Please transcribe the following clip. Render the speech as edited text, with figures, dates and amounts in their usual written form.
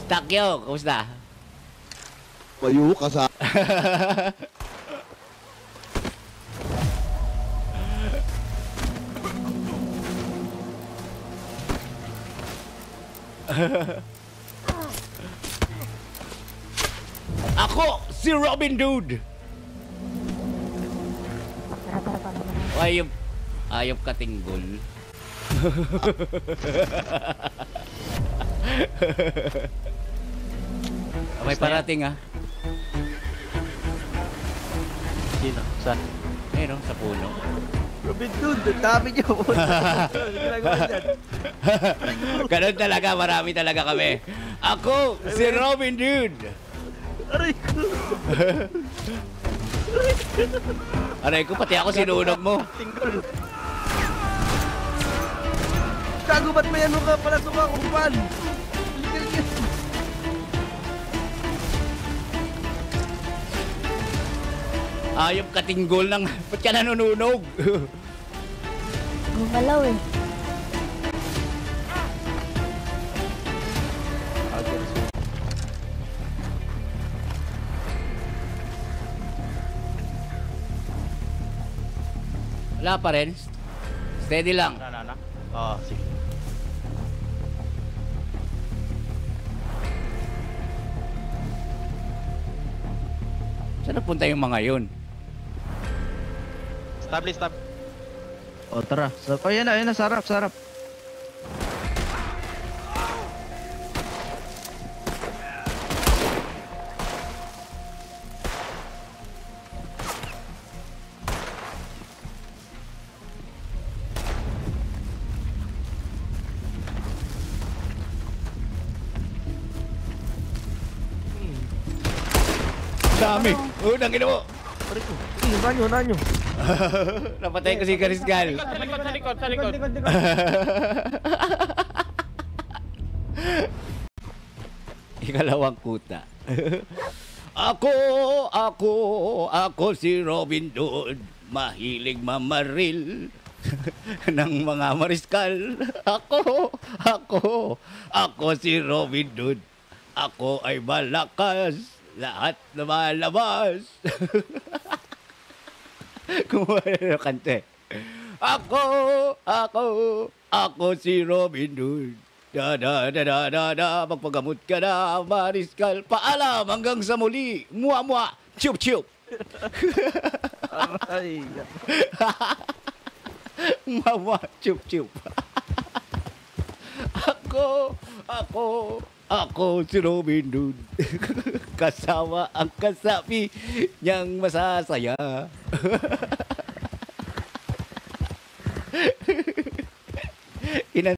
Takyo, kumusta? Payo ka sa... Ako, si Robin Dude. Ayop katinggol. May parating ah. Sino? Saan? Ayun, sa puno. Robin Hood, ang dami niyo. Ganun talaga, marami talaga kami. Ako, si Robin Dude. Aray ko. Aray ko, pati ako sinunog mo. Tinggol. Gago, ba't may ano ka pala sumakupan? Ayop katinggol ng... Ba't ka nanununog? Gumalaw eh. Wala pa rin. Steady lang. Na. Oo, sige. Saan napunta yung mga yun? Stop. O, tara. Ayan na, sarap. Dami! Unang ino mo! Aray ko. Nanyo. Napatay ko si Karisgal. Sa likod. Ikalawang kuta. Ako si Robin Hood. Mahilig mamaril ng mga mariskal. Ako si Robin Hood. Ako ay malakas. Lahat lumalabas. Kumuha na ng kante. Ako si Robin Hood. Da. Magpagamot ka na, mariskal. Paalam hanggang sa muli. Mua. Chup. Aray. Mua. Chup. Ako si Robin Hood. Kasama ang kasapi niyang masasaya.